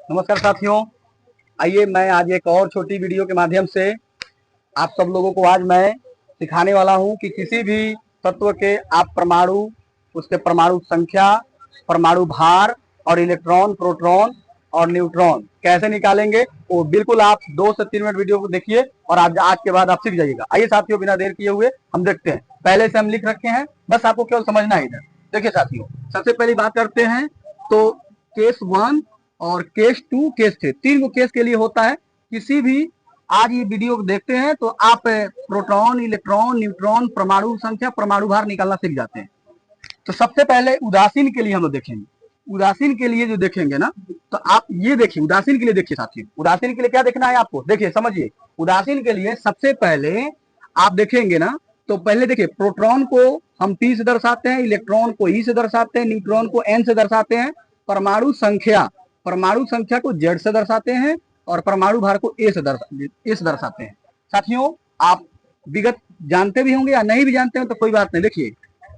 नमस्कार साथियों, आइए मैं आज एक और छोटी वीडियो के माध्यम से आप सब लोगों को आज मैं सिखाने वाला हूं कि किसी भी तत्व के आप परमाणु, उसके परमाणु संख्या, परमाणु भार और इलेक्ट्रॉन, प्रोटॉन और न्यूट्रॉन कैसे निकालेंगे। वो बिल्कुल आप 2 से 3 मिनट वीडियो को देखिए और आज के बाद आप सीख जाइएगा। आइए साथियों, बिना देर किए हुए हम देखते हैं। पहले से हम लिख रखे हैं, बस आपको केवल समझना है। इधर देखिए साथियों, सबसे पहली बात करते हैं तो केस 1 और केस 2, केस 3, 3 को केस के लिए होता है। किसी भी आज ये वीडियो देखते हैं तो आप प्रोटॉन, इलेक्ट्रॉन, न्यूट्रॉन, परमाणु संख्या, परमाणु भार निकालना सीख जाते हैं। तो सबसे पहले उदासीन के लिए हम लोग देखेंगे। उदासीन के लिए जो देखेंगे ना, तो आप ये देखिए, उदासीन के लिए देखिए साथियों, उदासीन के लिए क्या देखना है आपको, देखिए समझिए। उदासीन के लिए सबसे पहले आप देखेंगे ना, तो पहले देखिए प्रोटॉन को हम P से दर्शाते हैं, इलेक्ट्रॉन को E से दर्शाते हैं, न्यूट्रॉन को N से दर्शाते हैं, परमाणु संख्या को Z से दर्शाते हैं और परमाणु भार को A से दर्शाते हैं। साथियों, आप विगत जानते भी होंगे या नहीं भी जानते हो तो कोई बात नहीं। देखिए,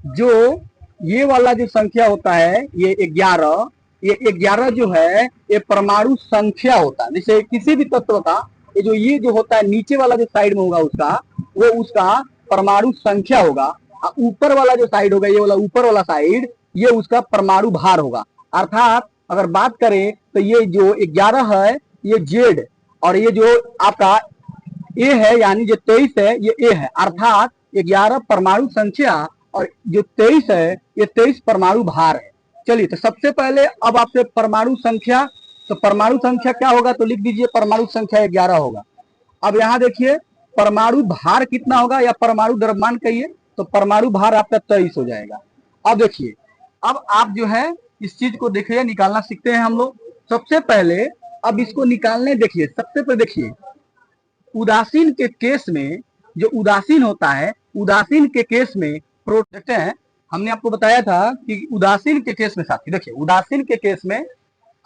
जो ये वाला जो संख्या होता है, ये 11, ये 11 जो है ये परमाणु संख्या होता है। जैसे किसी भी तत्व का ये जो होता है नीचे वाला जो साइड में होगा उसका, वो उसका परमाणु संख्या होगा। ऊपर वाला जो साइड होगा, ये वाला ऊपर वाला साइड, ये उसका परमाणु भार होगा। अर्थात अगर बात करें तो ये जो 11 है ये जेड, और ये जो आपका ए है यानी जो 23 है ये ए है। अर्थात 11 परमाणु संख्या और जो 23 है ये 23 परमाणु भार है। चलिए, तो सबसे पहले अब आपसे परमाणु संख्या, तो परमाणु संख्या क्या होगा, तो लिख दीजिए परमाणु संख्या 11 होगा। अब यहाँ देखिए परमाणु भार कितना होगा, या परमाणु द्रव्यमान कहिए, तो परमाणु भार आपका 23 हो जाएगा। अब देखिए, अब आप जो है इस चीज को देखिए, निकालना सीखते हैं हम लोग। सबसे पहले अब इसको निकालने देखिए, सबसे पहले देखिए उदासीन के केस में, जो उदासीन होता है, उदासीन के केस में देखते हैं, हमने आपको बताया था कि उदासीन के केस में साथी देखिए, उदासीन के केस में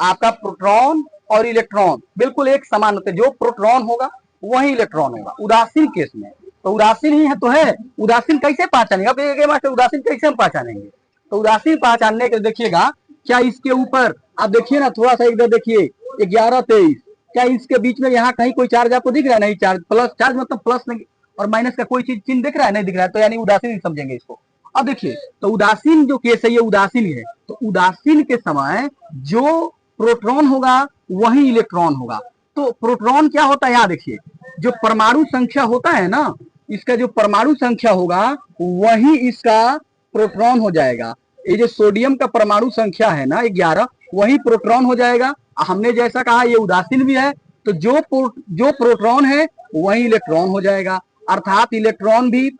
आपका प्रोटॉन और इलेक्ट्रॉन बिल्कुल एक समान होते हैं। जो प्रोटॉन होगा वही इलेक्ट्रॉन होगा उदासीन केस में। तो उदासीन ही है तो है, उदासीन कैसे पहचानेंगे, अब एक मास्टर उदासीन कैसे हम पहचानेंगे। तो उदासीन पहचानने के देखिएगा, क्या इसके ऊपर आप देखिए ना, थोड़ा सा इधर देखिए 11, 23, क्या इसके बीच में यहाँ कहीं कोई चार्ज आपको दिख रहा है? नहीं, चार्ज प्लस, चार्ज मतलब प्लस नहीं और माइनस का कोई चीज चिन्ह दिख रहा है? नहीं दिख रहा है, तो यानी उदासीन ही समझेंगे इसको। अब देखिए, तो उदासीन जो केस है ये उदासीन है। तो उदासीन के समय जो प्रोटॉन होगा वही इलेक्ट्रॉन होगा। तो प्रोटॉन क्या होता है, यहाँ देखिए, जो परमाणु संख्या होता है ना, इसका जो परमाणु संख्या होगा वही इसका प्रोटॉन हो जाएगा। ये जो सोडियम का परमाणु संख्या है ना 11, वही प्रोटॉन हो जाएगा। हमने जैसा कहा ये उदासीन भी है, तो जो प्रोटॉन है वही इलेक्ट्रॉन हो जाएगा। अर्थात इलेक्ट्रॉन भी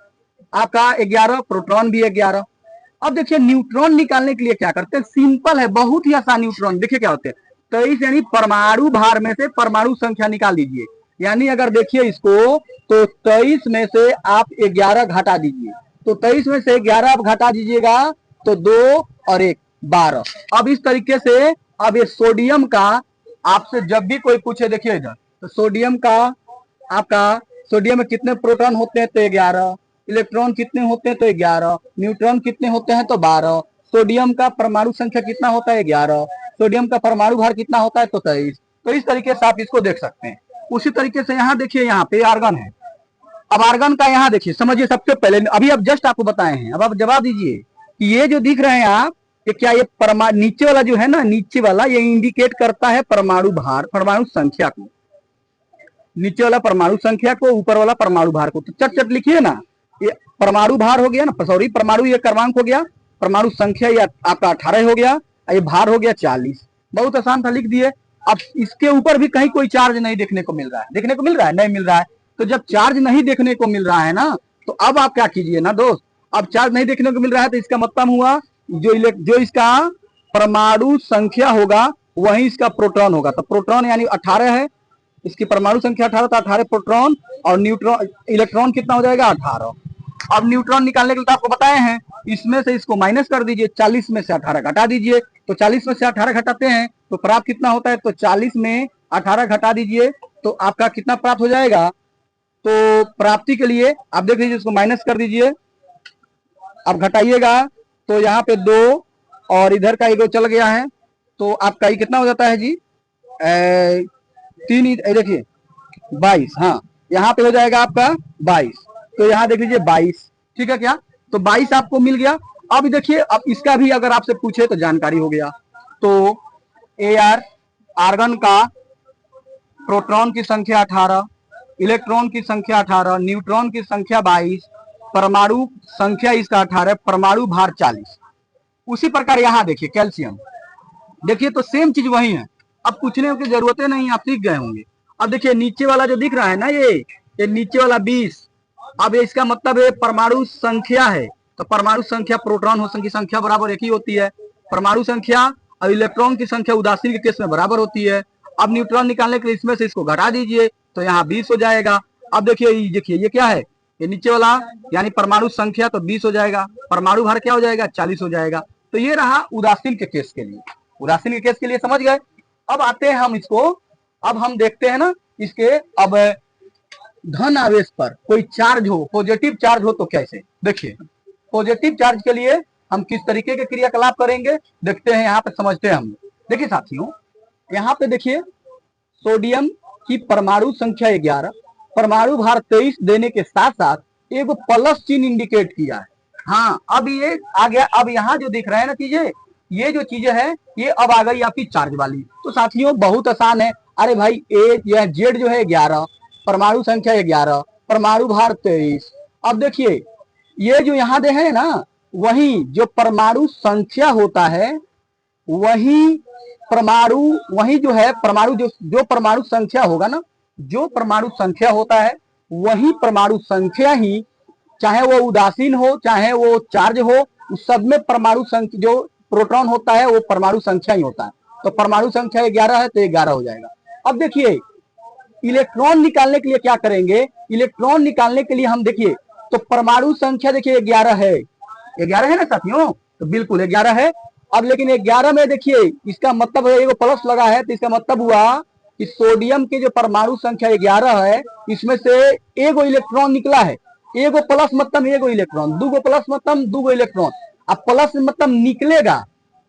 आपका 11, प्रोटॉन भी 11। अब देखिए न्यूट्रॉन निकालने के लिए क्या करते हैं, सिंपल है, बहुत ही आसान। न्यूट्रॉन देखिए क्या होते हैं, 23 यानी परमाणु भार में से परमाणु संख्या निकाल दीजिए। यानी अगर देखिए इसको, तो 23 में से आप 11 घटा दीजिए। तो 23 में से 11 आप घटा दीजिएगा तो 2 और 1 12। अब इस तरीके से अब ये सोडियम का आपसे जब भी कोई पूछे, देखिए इधर, तो सोडियम का आपका, सोडियम में कितने प्रोटॉन होते हैं, तो 11, इलेक्ट्रॉन कितने होते हैं, तो 11, न्यूट्रॉन कितने होते हैं, तो 12, सोडियम का परमाणु संख्या कितना होता है, 11, सोडियम का परमाणु भार कितना होता है, तो 23। तो इस तरीके से आप इसको देख सकते हैं। उसी तरीके से यहाँ देखिए, यहाँ पे आर्गन है। अब आर्गन का यहाँ देखिए, समझिए, सबसे पहले अभी अब जस्ट आपको बताए हैं, अब आप जवाब दीजिए कि ये जो दिख रहे हैं आप, ये क्या, ये परमाणु नीचे वाला जो है ना, नीचे वाला ये इंडिकेट करता है परमाणु भार, परमाणु संख्या को। नीचे वाला परमाणु संख्या को, ऊपर वाला परमाणु भार को। तो चट चट लिखिए ना, ये परमाणु भार हो गया ना, सॉरी परमाणु ये क्रमांक हो गया, परमाणु संख्या ये आपका 18 हो गया, ये भार हो गया 40। बहुत आसान था, लिख दिए। अब इसके ऊपर भी कहीं कोई चार्ज नहीं देखने को मिल रहा है, देखने को मिल रहा है, नहीं मिल रहा है। तो जब चार्ज नहीं देखने को मिल रहा है ना, तो अब आप क्या कीजिए ना दोस्त, अब चार्ज नहीं देखने को मिल रहा है तो इसका मतलब हुआ जो इसका परमाणु संख्या होगा वही इसका प्रोटॉन होगा। तो प्रोटॉन यानी 18 है, इसकी परमाणु संख्या 18, तो 18 प्रोटॉन, और न्यूट्रॉन, इलेक्ट्रॉन कितना हो जाएगा, 18। अब न्यूट्रॉन निकालने के लिए तो आपको बताए हैं, इसमें से इसको माइनस कर दीजिए, 40 में से 18 घटा दीजिए। तो 40 में से 18 घटाते हैं तो प्राप्त कितना होता है, तो 40 में 18 घटा दीजिए तो आपका कितना प्राप्त हो जाएगा। तो प्राप्ति के लिए आप देख लीजिए, इसको माइनस कर दीजिए, अब घटाइएगा तो यहाँ पे 2 और इधर का 1 चल गया है, तो आपका ये कितना हो जाता है जी, 3 देखिए 22, हाँ यहाँ पे हो जाएगा आपका 22, तो यहाँ देख लीजिए 22, ठीक है क्या, तो 22 आपको मिल गया। अब देखिए, अब इसका भी अगर आपसे पूछे तो जानकारी हो गया। तो AR आर्गन का प्रोटॉन की संख्या 18, इलेक्ट्रॉन की संख्या 18, न्यूट्रॉन की संख्या 22, परमाणु संख्या इसका 18, परमाणु भार 40। उसी प्रकार यहाँ देखिए कैल्शियम, देखिए तो सेम चीज वही है, अब पूछने की जरूरतें नहीं, आप सीख गए होंगे। अब देखिए नीचे वाला जो दिख रहा है ना, ये नीचे वाला 20, अब इसका मतलब है परमाणु संख्या है, तो परमाणु संख्या प्रोटॉन की संख्या बराबर एक ही होती है, परमाणु संख्या और इलेक्ट्रॉन की संख्या उदासीन के केस में बराबर होती है। अब न्यूट्रॉन निकालने के लिए इसमें से इसको घटा दीजिए, तो यहाँ 20 हो जाएगा। अब देखिए ये क्या है, ये नीचे वाला यानी परमाणु संख्या, तो 20 हो जाएगा, परमाणु भार क्या हो जाएगा, 40 हो जाएगा। तो ये रहा उदासीन के केस के लिए, उदासीन के केस के लिए समझ गए। अब आते हैं हम इसको, अब हम देखते हैं ना इसके, अब धन आवेश पर कोई चार्ज हो, पॉजिटिव चार्ज हो तो कैसे, देखिए पॉजिटिव चार्ज के लिए हम किस तरीके के क्रियाकलाप करेंगे, देखते हैं यहाँ पे, समझते हैं हम। देखिए साथियों, यहाँ पे देखिए सोडियम की परमाणु संख्या 11, परमाणु भार 23 देने के साथ साथ एक प्लस चिन्ह इंडिकेट किया है। हाँ अब ये आ गया, अब यहाँ जो दिख रहा है ना चीजें, ये जो चीजें है ये अब आ गई आपकी चार्ज वाली। तो साथियों बहुत आसान है, अरे भाई यह जेड जो है 11, परमाणु संख्या 11, परमाणु भार 23। अब देखिए ये जो यहाँ दे है ना, वही जो परमाणु संख्या होता है, वही परमाणु, वही जो है परमाणु, जो परमाणु संख्या होगा ना, जो परमाणु संख्या होता है वही परमाणु संख्या ही, चाहे वो उदासीन हो चाहे वो चार्ज हो, उस सब में परमाणु संख्या जो प्रोटॉन होता है वो परमाणु संख्या ही होता है। तो परमाणु संख्या 11 है तो 11 हो जाएगा। अब देखिए इलेक्ट्रॉन निकालने के लिए क्या करेंगे, इलेक्ट्रॉन निकालने के लिए हम देखिए, तो परमाणु संख्या देखिए 11 है, 11 है ना साथियों, तो बिल्कुल 11 है। अब लेकिन 11 में देखिए इसका मतलब है, एगो प्लस लगा है, तो इसका मतलब हुआ कि सोडियम के जो परमाणु संख्या 11 है, इसमें से एगो इलेक्ट्रॉन निकला है, एगो प्लस मतलब एगो इलेक्ट्रॉन, दूगो प्लस मतलब दूगो इलेक्ट्रॉन। अब प्लस मतलब निकलेगा,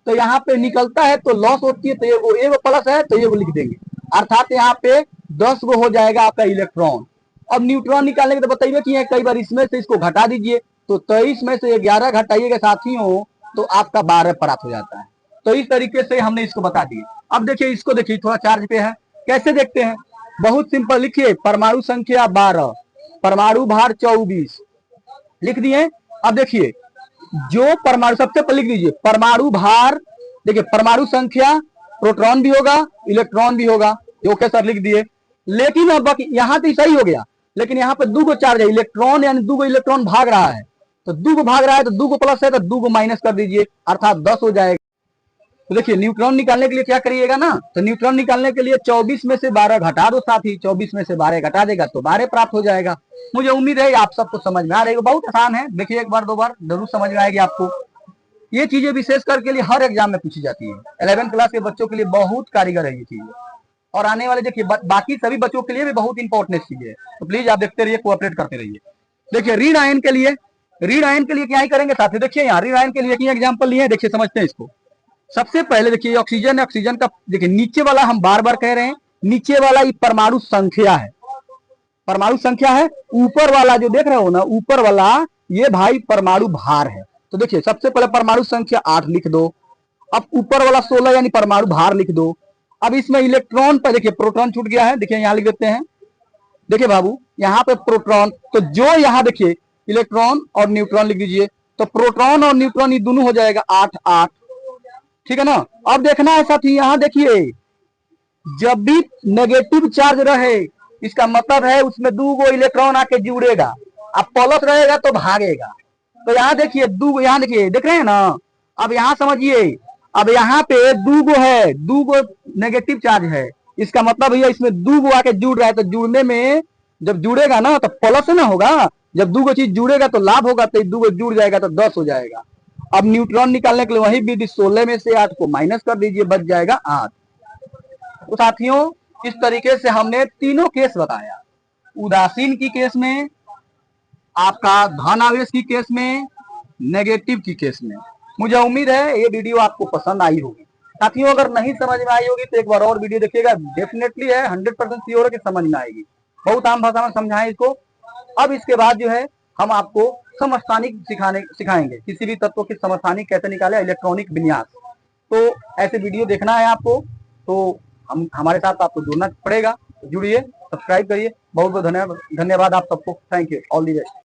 तो यहाँ पे निकलता है तो लॉस होती है, तो एगो प्लस है तो एगो लिख देंगे, अर्थात यहाँ पे 10 गो हो जाएगा आपका इलेक्ट्रॉन। अब न्यूट्रॉन निकालने के तो बताइए कि कई बार इसमें से इसको घटा दीजिए, तो 23 में से 11 घटाइएगा साथियों, तो आपका 12 प्राप्त हो जाता है। तो इस तरीके से हमने इसको बता दिए। अब देखिए इसको, देखिए थोड़ा चार्ज पे है, कैसे देखते हैं, बहुत सिंपल, लिखिए परमाणु संख्या 12, परमाणु भार 24, लिख दिए। अब देखिए जो परमाणु, सबसे पहले लिख दीजिए परमाणु भार, देखिए परमाणु संख्या, प्रोटॉन भी होगा इलेक्ट्रॉन भी होगा, ओके सर लिख दिए। लेकिन अब यहाँ तो सही हो गया, लेकिन यहाँ पे दूगो चार्ज है, इलेक्ट्रॉन यानी दूगो इलेक्ट्रॉन भाग रहा है, तो दूगो भाग रहा है तो दूगो प्लस है तो दूगो माइनस कर दीजिए, अर्थात 10 हो जाएगा। तो देखिए न्यूट्रॉन निकालने के लिए क्या करिएगा ना, तो न्यूट्रॉन निकालने के लिए 24 में से 12 घटा दो साथी, 24 में से 12 घटा देगा तो 12 प्राप्त हो जाएगा। मुझे उम्मीद है आप सबको समझ में आ रही है, बहुत आसान है, देखिए एक बार दो बार जरूर समझ में आएगी आपको। ये चीजें विशेष करके लिए हर एग्जाम में पूछी जाती है, 11th क्लास के बच्चों के लिए बहुत कारीगर है ये चीजें, और आने वाले देखिए बाकी सभी बच्चों के लिए भी बहुत इंपॉर्टेंट चीज है। तो प्लीज आप देखते रहिए, कोऑपरेट करते रहिए। देखिए ऋण आयन के लिए, ऋण आयन के लिए क्या ही करेंगे साथी, देखिए यहाँ ऋण आयन के लिए एग्जाम्पल लिए, देखिए समझते हैं इसको। सबसे पहले देखिए ऑक्सीजन, ऑक्सीजन का देखिए नीचे वाला हम बार बार कह रहे हैं, नीचे वाला ये परमाणु संख्या है, परमाणु संख्या है, ऊपर वाला जो देख रहे हो ना, ऊपर वाला ये भाई परमाणु भार है। तो देखिए सबसे पहले परमाणु संख्या 8 लिख दो, अब ऊपर वाला 16 यानी परमाणु भार लिख दो। अब इसमें इलेक्ट्रॉन पर देखिए प्रोटॉन छूट गया है, देखिए यहाँ लिख देते हैं, देखिए बाबू यहाँ पे प्रोटॉन, तो जो यहाँ देखिए इलेक्ट्रॉन और न्यूट्रॉन लिख दीजिए, तो प्रोटॉन और न्यूट्रॉन ये दोनों हो जाएगा 8 8, ठीक है ना। अब देखना है साथी, यहाँ देखिए जब भी नेगेटिव चार्ज रहे, इसका मतलब है उसमें दूगो इलेक्ट्रॉन आके जुड़ेगा, अब प्लस रहेगा तो भागेगा। तो यहाँ देखिए दूगो, यहाँ देखिए देख रहे हैं ना, अब यहाँ समझिए, अब यहाँ पे दूगो है, दूगो नेगेटिव चार्ज है, इसका मतलब भैया इसमें दूगो आके जुड़ रहा है, तो जुड़ने में जब जुड़ेगा ना तो प्लस ना होगा, जब दूगो चीज जुड़ेगा तो लाभ होगा, तो दूगो जुड़ जाएगा तो 10 हो जाएगा। अब न्यूट्रॉन निकालने के लिए वही विधि, 16 में से 8 को माइनस कर दीजिए, बच जाएगा 8। तो साथियों इस तरीके से हमने तीनों केस बताया, उदासीन की केस में, आपका धन आवेश की केस में, नेगेटिव की केस में। मुझे उम्मीद है ये वीडियो आपको पसंद आई होगी। साथियों अगर नहीं समझ में आई होगी तो एक बार और वीडियो देखिएगा, डेफिनेटली है 100% श्योर है कि समझ में आएगी। बहुत आम भाषा में समझाएं इसको। अब इसके बाद जो है हम आपको समस्थानिक सिखाएंगे, किसी भी तत्व की समस्थानिक कैसे निकाले, इलेक्ट्रॉनिक विन्यास। तो ऐसे वीडियो देखना है आपको तो हम हमारे साथ आपको जुड़ना पड़ेगा। जुड़िए, सब्सक्राइब करिए। बहुत बहुत धन्यवाद आप सबको। Thank you, all the best.